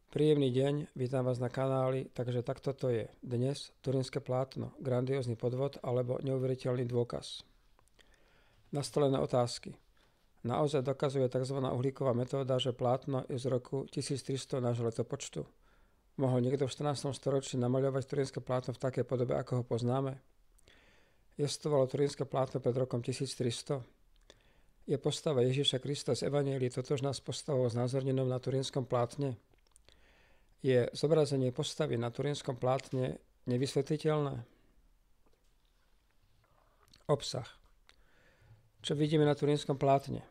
Príjemný deň, vítam vás na kanáli, takže takto to je. Dnes turínske plátno, grandiózny podvod alebo neuveriteľný dôkaz. Nastolené otázky. Naozaj dokazuje tzv. Uhlíková metóda, že plátno je z roku 1300 nášho letopočtu? Mohol niekto v 14. storočí namaľovať turínske plátno v takej podobe, ako ho poznáme? Jestvovalo turínske plátno pred rokom 1300? Je postava Ježiša Krista z Evanjelií totožná s postavou znázornenou na turínskom plátne? Je zobrazenie postavy na turínskom plátne nevysvetliteľné? Obsah. Čo vidíme na turínskom plátne?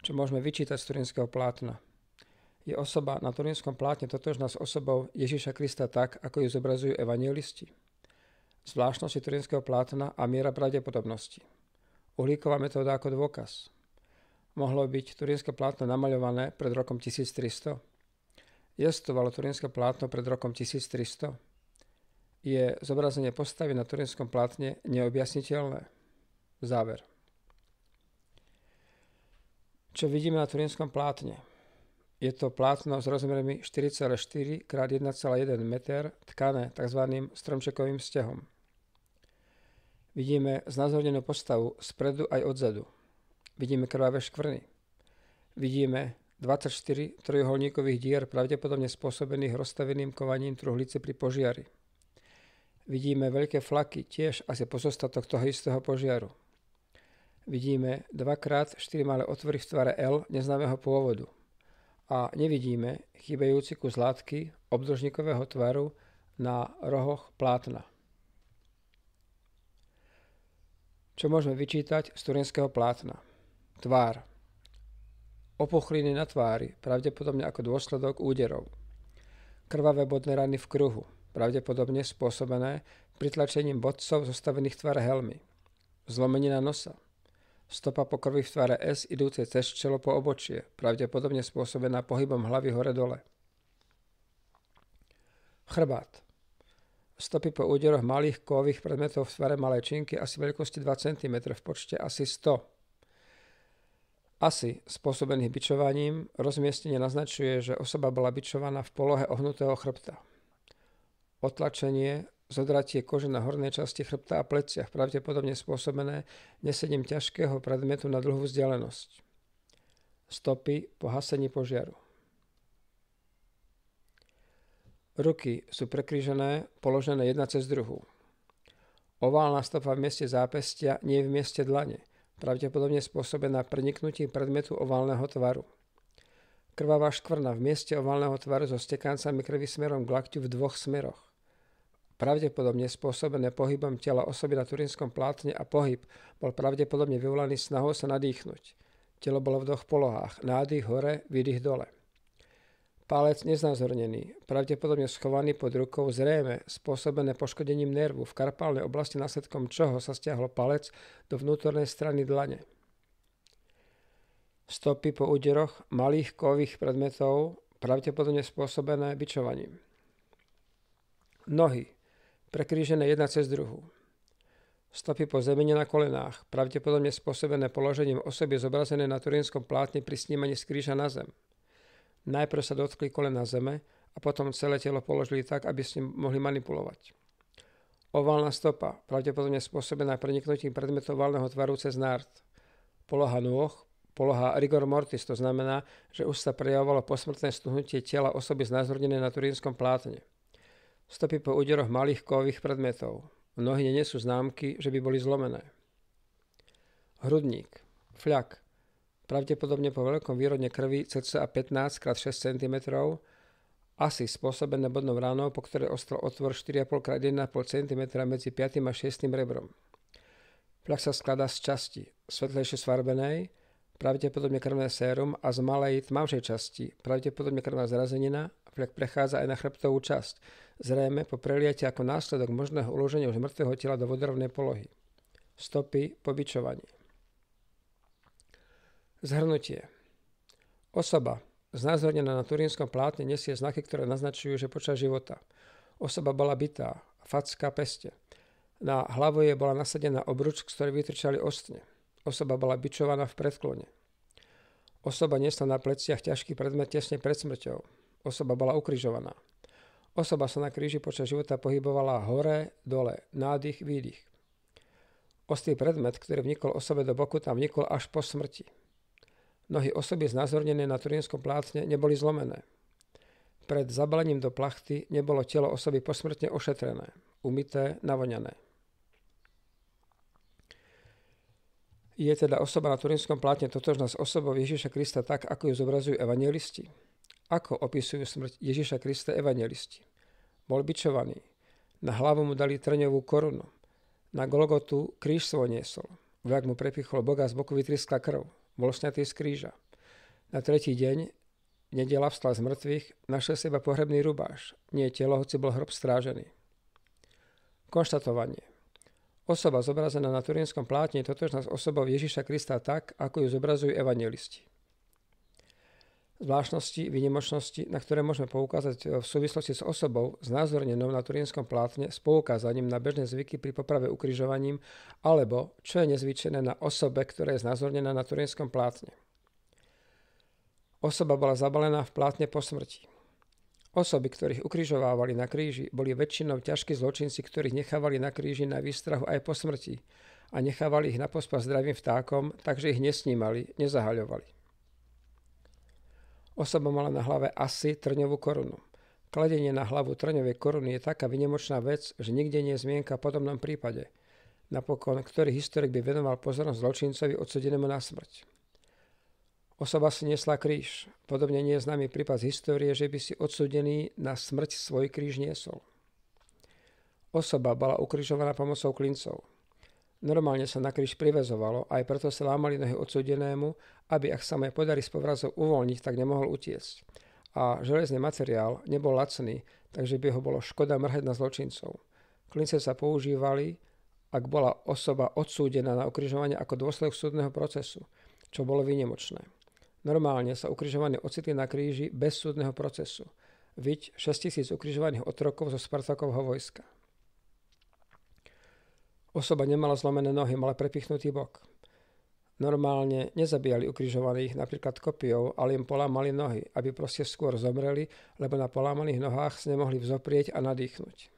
Čo môžeme vyčítať z turínskeho plátna? Je osoba na turínskom plátne totožná s osobou Ježiša Krista tak, ako ju zobrazujú evanjelisti? Zvláštnosti turínskeho plátna a miera pravdepodobnosti. Uhlíková metóda ako dôkaz. Mohlo byť turínske plátno namaľované pred rokom 1300? Jestvovalo turínske plátno pred rokom 1300? Je zobrazenie postavy na turínskom plátne neobjasniteľné? Záver. Čo vidíme na turínskom plátne? Je to plátno s rozmermi 4,4 x 1,1 m tkané tzv. Stromčekovým stehom. Vidíme znázornenú postavu spredu aj odzadu. Vidíme krvavé škvrny. Vidíme 24 trojuholníkových dier pravdepodobne spôsobených rozstaveným kovaním truhlice pri požiari. Vidíme veľké flaky, tiež asi pozostatok toho istého požiaru. Vidíme 2x4 malé otvory v tvare L neznámeho pôvodu. A nevidíme chýbajúci kus látky obdĺžnikového tvaru na rohoch plátna. Čo môžeme vyčítať z turínskeho plátna? Tvár. Opuchliny na tvári, pravdepodobne ako dôsledok úderov. Krvavé bodné rany v kruhu, pravdepodobne spôsobené pritlačením bodcov zostavených v tvare helmy. Zlomenina nosa. Stopa po krvi v tvare S idúcej cez čelo po obočie, pravdepodobne spôsobená pohybom hlavy hore-dole. Chrbát. Stopy po úderoch malých kovových predmetov v tvare malej činky asi veľkosti 2 cm v počte asi 100. Asi spôsobených bičovaním rozmiestnenie naznačuje, že osoba bola bičovaná v polohe ohnutého chrbta. Otlačenie, zodratie kože na hornej časti chrbta a pleciach, pravdepodobne spôsobené nesením ťažkého predmetu na dlhú vzdialenosť. Stopy po hasení požiaru. Ruky sú prekrížené, položené jedna cez druhú. Oválna stopa v mieste zápestia nie je v mieste dlane, pravdepodobne spôsobená preniknutím predmetu oválneho tvaru. Krvavá škvrna v mieste oválneho tvaru so stekancami krvi smerom k lakťu v dvoch smeroch. Pravdepodobne spôsobené pohybom tela osoby na turínskom plátne a pohyb bol pravdepodobne vyvolaný snahou sa nadýchnuť. Telo bolo v dvoch polohách, nádych hore, výdych dole. Palec neznázornený, pravdepodobne schovaný pod rukou, zrejme spôsobené poškodením nervu v karpálnej oblasti, následkom čoho sa stiahol palec do vnútornej strany dlane. Stopy po úderoch malých kovových predmetov, pravdepodobne spôsobené bičovaním. Nohy, prekrížené jedna cez druhú. Stopy po zemene na kolenách, pravdepodobne spôsobené položením osoby zobrazené na turínskom plátne pri snímaní z kríža na zem. Najprv sa dotkli kolena zeme a potom celé telo položili tak, aby s ním mohli manipulovať. Oválna stopa, pravdepodobne spôsobená preniknutím predmetu oválneho tvaru cez nárt. Poloha nôh, poloha rigor mortis, to znamená, že už sa prejavovalo posmrtné stuhnutie tela osoby znázornené na turínskom plátne. Stopy po úderoch malých kovových predmetov. Nohy nenesú známky, že by boli zlomené. Hrudník, fľak. Pravdepodobne po veľkom výrodne krvi cca 15 x 6 cm, asi spôsobené bodnou ránou, po ktorej ostrel otvor 4,5 x 1,5 cm medzi 5. a 6. rebrom. Fľak sa skladá z časti svetlejšie sfarbenej, pravdepodobne krvné sérum, a z malej tmavšej časti, pravdepodobne krvná zrazenina. Fľak prechádza aj na chrbtovú časť, zrejme po preliate ako následok možného uloženia už mŕtvého tela do vodorovnej polohy. Stopy po bičovaní. Zhrnutie. Osoba znázornená na turínskom plátne nesie znaky, ktoré naznačujú, že počas života osoba bola bitá, facka, peste. Na hlavu jej bola nasadená obruč, z ktorej vytrčali ostne. Osoba bola bičovaná v predklone. Osoba nesla na pleciach ťažký predmet tesne pred smrťou. Osoba bola ukrižovaná. Osoba sa na kríži počas života pohybovala hore, dole, nádych, výdych. Ostrý predmet, ktorý vnikol osobe do boku, tam vnikol až po smrti. Nohy osoby znázornené na turínskom plátne neboli zlomené. Pred zabalením do plachty nebolo telo osoby posmrtne ošetrené, umyté, navoňané. Je teda osoba na turínskom plátne totožná s osobou Ježiša Krista tak, ako ju zobrazujú evanjelisti? Ako opisujú smrť Ježiša Krista evanjelisti? Bol bičovaný. Na hlavu mu dali trňovú korunu. Na Golgotu kríž svoj niesol. Vojak mu prepichol boga, z boku vytryskla krv. Bol sňatý z kríža. Na tretí deň, nedeľa, vstal z mŕtvych, našiel seba pohrebný rubáš. Nie telo, hoci bol hrob strážený. Konštatovanie. Osoba zobrazená na turínskom plátne je totožná s osobou Ježiša Krista tak, ako ju zobrazujú evanjelisti. Zvláštnosti, výnimočnosti, na ktoré môžeme poukázať v súvislosti s osobou znázornenou na turínskom plátne s poukázaním na bežné zvyky pri poprave ukrižovaním, alebo čo je nezvyčajné na osobe, ktorá je znázornená na turínskom plátne. Osoba bola zabalená v plátne po smrti. Osoby, ktorých ukrižovávali na kríži, boli väčšinou ťažkí zločinci, ktorých nechávali na kríži na výstrahu aj po smrti a nechávali ich na pospas zdravým vtákom, takže ich nesnímali, nezahaľovali. Osoba mala na hlave asi trňovú korunu. Kladenie na hlavu trňovej koruny je taká výnimočná vec, že nikde nie je zmienka v podobnom prípade. Napokon, ktorý historik by venoval pozornosť zločincovi odsudenému na smrť. Osoba si nesla kríž. Podobne nie je známy prípad z histórie, že by si odsúdený na smrť svoj kríž niesol. Osoba bola ukrižovaná pomocou klincov. Normálne sa na kríž priväzovalo, aj preto sa lámali nohy odsúdenému, aby ak sa mu podarí z povrazov uvoľniť, tak nemohol utiecť. A železný materiál nebol lacný, takže by ho bolo škoda mrhať na zločincov. Klince sa používali, ak bola osoba odsúdená na ukrižovanie ako dôsledok súdneho procesu, čo bolo výnimočné. Normálne sa ukrižovaní ocitli na kríži bez súdneho procesu. Viď 6000 ukrižovaných otrokov zo Spartakovho vojska. Osoba nemala zlomené nohy, mala prepichnutý bok. Normálne nezabíjali ukrižovaných napríklad kopijou, ale im polámali nohy, aby proste skôr zomreli, lebo na polámaných nohách sa nemohli vzoprieť a nadýchnuť.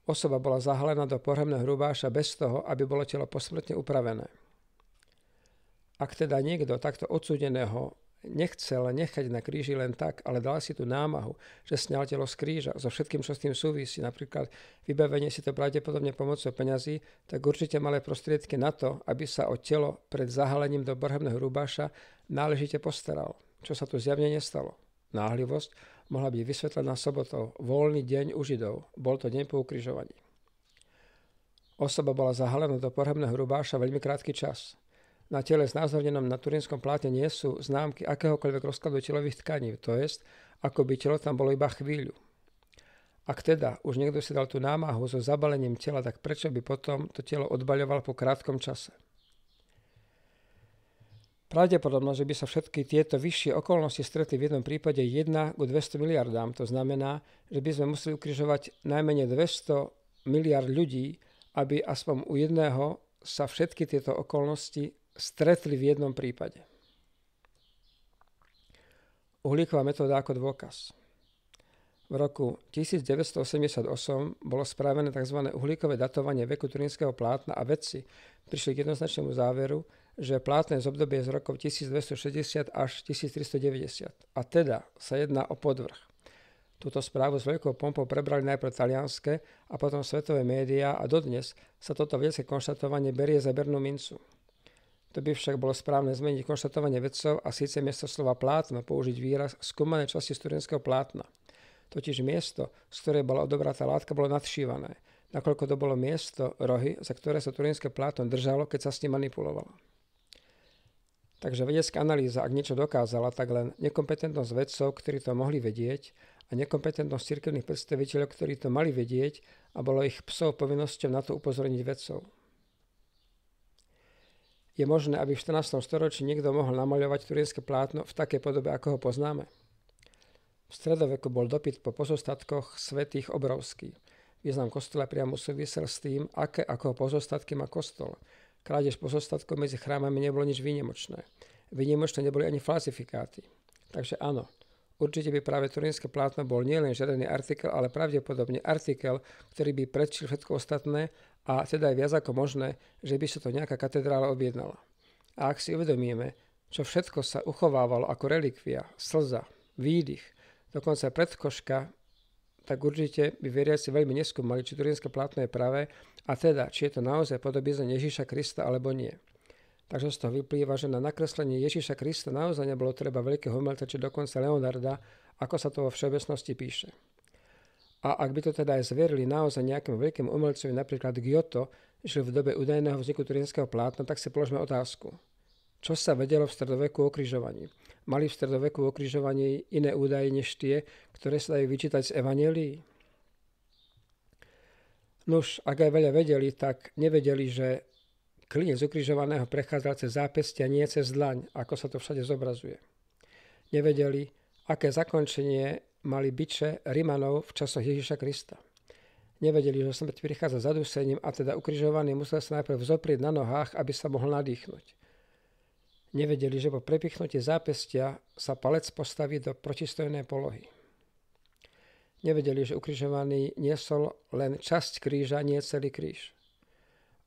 Osoba bola zahalená do pohrebného hrubáša bez toho, aby bolo telo posmrtne upravené. Ak teda niekto takto odsúdeného nechcel nechať na kríži len tak, ale dal si tú námahu, že sňal telo z kríža so všetkým, čo s tým súvisí, napríklad vybavenie si to pravdepodobne pomocou peňazí, tak určite malé prostriedky na to, aby sa o telo pred zahalením do pohrebného rúbaša náležite postaral, čo sa tu zjavne nestalo. Náhlivosť mohla byť vysvetlená sobotou, voľný deň u Židov, bol to deň po ukrižovaní. Osoba bola zahalená do pohrebného rúbaša veľmi krátky čas. Na tele znázornenom na turínskom plátne nie sú známky akéhokoľvek rozkladu telových tkaní, to jest, ako by telo tam bolo iba chvíľu. Ak teda už niekto si dal tú námahu so zabalením tela, tak prečo by potom to telo odbaľoval po krátkom čase? Pravdepodobnosť, že by sa všetky tieto vyššie okolnosti stretli v jednom prípade 1 ku 200 miliardám, to znamená, že by sme museli ukrižovať najmenej 200 miliard ľudí, aby aspoň u jedného sa všetky tieto okolnosti stretli v jednom prípade. Uhlíková metóda ako dôkaz. V roku 1988 bolo spravené tzv. Uhlíkové datovanie veku turínskeho plátna a vedci prišli k jednoznačnému záveru, že plátne z obdobie z rokov 1260 až 1390. A teda sa jedná o podvrh. Túto správu s veľkou pompou prebrali najprv talianske a potom svetové médiá a dodnes sa toto vedecké konštatovanie berie za bernú mincu. To by však bolo správne zmeniť konštatovanie vedcov a síce miesto slova plátno použiť výraz skúmané časti z turínskeho plátna. Totiž miesto, z ktorej bola odobratá látka, bolo nadšívané, nakoľko to bolo miesto, rohy, za ktoré sa turínske plátno držalo, keď sa s ním manipulovalo. Takže vedecká analýza, ak niečo dokázala, tak len nekompetentnosť vedcov, ktorí to mohli vedieť, a nekompetentnosť cirkevných predstaviteľov, ktorí to mali vedieť a bolo ich psov povinnosťou na to upozorniť vedcov. Je možné, aby v 14. storočí niekto mohol namaľovať turínske plátno v takej podobe, ako ho poznáme? V stredoveku bol dopyt po pozostatkoch svätých obrovský. Význam kostola priamo súvisel s tým, aké ako pozostatky má kostol. Krádež pozostatkov medzi chrámami nebolo nič výnimočné. Výnimočné neboli ani falsifikáty. Takže áno, určite by práve turínske plátno bol nielen žiadaný artikel, ale pravdepodobne artikel, ktorý by predčil všetko ostatné a teda je viac ako možné, že by sa to nejaká katedrála objednala. A ak si uvedomíme, čo všetko sa uchovávalo ako relikvia, slza, výdych, dokonca predkoška, tak určite by veriaci veľmi neskúmali, či turínske plátno je pravé a teda, či je to naozaj podobizne Ježiša Krista alebo nie. Takže z toho vyplýva, že na nakreslenie Ježiša Krista naozaj nebolo treba veľkého umelca, či dokonca Leonarda, ako sa to vo všeobecnosti píše. A ak by to teda aj zverili naozaj nejakému veľkému umelcovi, napríklad Giotto, žil v dobe údajného vzniku turínskeho plátna, tak si položme otázku. Čo sa vedelo v stredoveku o križovaní? Mali v stredoveku o križovaní iné údaje než tie, ktoré sa dajú vyčítať z evanjelií? Nuž, ak aj veľa vedeli, tak nevedeli, že klinec ukrižovaného prechádzal cez zápestia, nie cez dlaň, ako sa to všade zobrazuje. Nevedeli, aké zakončenie mali biče Rimanov v časoch Ježiša Krista. Nevedeli, že smrť prichádza zadúsením a teda ukrižovaný musel sa najprv zoprieť na nohách, aby sa mohol nadýchnuť. Nevedeli, že po prepichnutí zápestia sa palec postaví do protistojnej polohy. Nevedeli, že ukrižovaný niesol len časť kríža, nie celý kríž.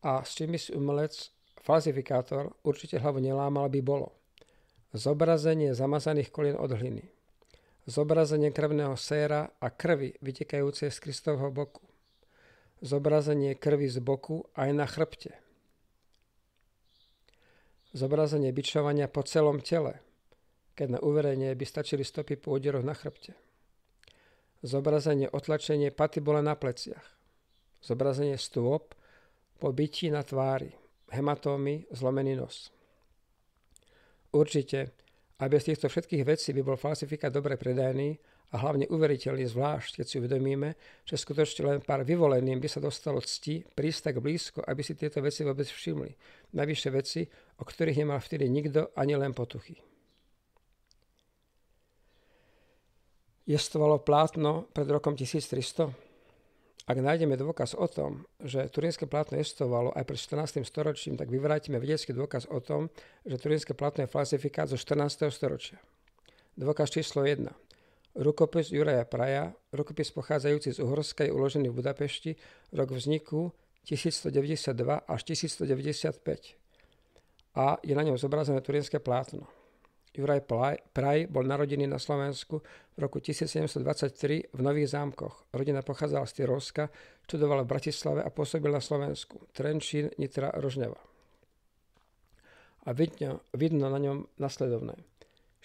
A s čím by si umelec, falzifikátor, určite hlavu nelámal, by bolo zobrazenie zamazaných kolien od hliny, zobrazenie krvného séra a krvi vytekajúcej z Kristovho boku, zobrazenie krvi z boku aj na chrbte, zobrazenie bičovania po celom tele, keď na uverenie by stačili stopy po úderoch na chrbte, zobrazenie otlačenie patibule na pleciach, zobrazenie stôp po bití na tvári, hematómy, zlomený nos. Určite, aj bez týchto všetkých vecí by bol falsifikát dobre predajný a hlavne uveriteľný, zvlášť keď si uvedomíme, že skutočne len pár vyvoleným by sa dostalo cti prísť tak blízko, aby si tieto veci vôbec všimli. Navyše veci, o ktorých nemal vtedy nikto ani len potuchy. Jestvovalo plátno pred rokom 1300? Ak nájdeme dôkaz o tom, že turínske plátno jestvovalo aj pred 14. storočím, tak vyvrátime vedecký dôkaz o tom, že turínske plátno je falsifikát zo 14. storočia. Dôkaz číslo 1. Rukopis Juraja Praja, rukopis pochádzajúci z Uhorska, je uložený v Budapešti, rok vzniku 1192 až 1195 a je na ňom zobrazené turínske plátno. Juraj Praj bol narodený na Slovensku v roku 1723 v Nových Zámkoch. Rodina pochádzala z Tyrolska, študovala v Bratislave a pôsobil na Slovensku. Trenčín, Nitra, Rožňava. A vidno na ňom nasledovné.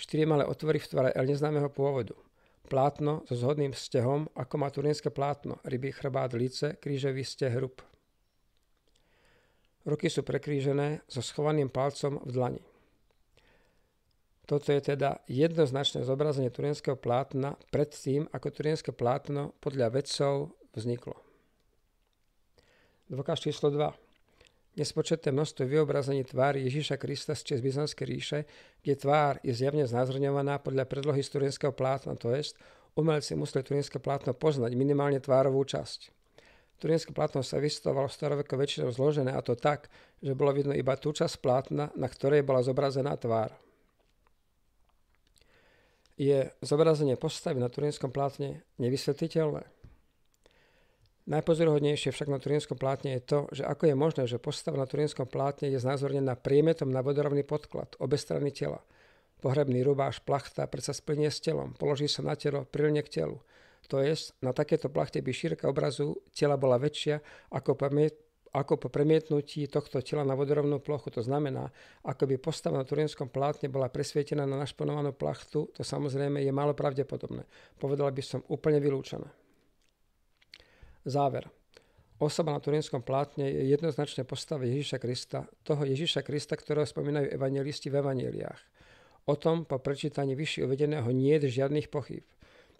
4 malé otvory v tvare L neznámeho pôvodu. Plátno so zhodným stehom, ako má turínske plátno, rybí chrbát, líce, krížový steh, hrub. Ruky sú prekrížené so schovaným palcom v dlani. Toto je teda jednoznačné zobrazenie turínskeho plátna pred tým, ako turínske plátno podľa vedcov vzniklo. Dôkaz číslo 2. Nespočetné množstvo vyobrazení tvári Ježiša Krista z čias Byzantskej ríše, kde tvár je zjavne znázorňovaná podľa predlohy z turínskeho plátna, to jest, umelci museli turínske plátno poznať minimálne tvárovú časť. Turínske plátno sa vystavovalo v staroveku väčšinou zložené, a to tak, že bolo vidno iba tú časť plátna, na ktorej bola zobrazená tvár. Je zobrazenie postavy na turínskom plátne nevysvetliteľné? Najpozoruhodnejšie však na turínskom plátne je to, že ako je možné, že postava na turínskom plátne je znázornená priemetom na vodorovný podklad, obe strany tela. Pohrebný rubáš, plachta predsa splynie s telom, položí sa na telo, prilne k telu. To jest, na takéto plachte by šírka obrazu tela bola väčšia ako po premietnutí tohto tela na vodorovnú plochu. To znamená, ako by postava na turínskom plátne bola presvietená na našponovanú plachtu, to samozrejme je málo pravdepodobné. Povedal by som úplne vylúčené. Záver. Osoba na turínskom plátne je jednoznačne postava Ježiša Krista, toho Ježiša Krista, ktorého spomínajú evanjelisti v evanjeliách. O tom po prečítaní vyššie uvedeného nie je žiadnych pochýb.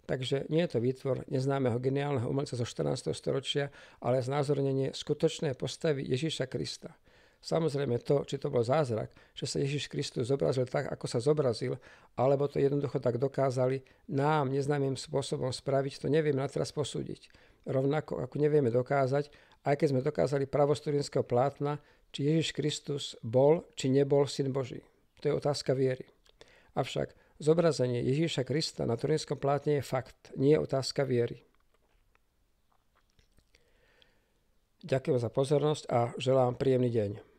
Takže nie je to výtvor neznámeho geniálneho umelca zo 14. storočia, ale znázornenie skutočnej postavy Ježiša Krista. Samozrejme to, či to bol zázrak, že sa Ježiš Kristus zobrazil tak, ako sa zobrazil, alebo to jednoducho tak dokázali nám neznámym spôsobom spraviť, to nevieme na teraz posúdiť. Rovnako ako nevieme dokázať, aj keď sme dokázali pravosť turínskeho plátna, či Ježiš Kristus bol, či nebol Syn Boží. To je otázka viery. Avšak Zobrazenie Ježíša Krista na turinskom plátne je fakt, nie je otázka viery. Ďakujem za pozornosť a želám príjemný deň.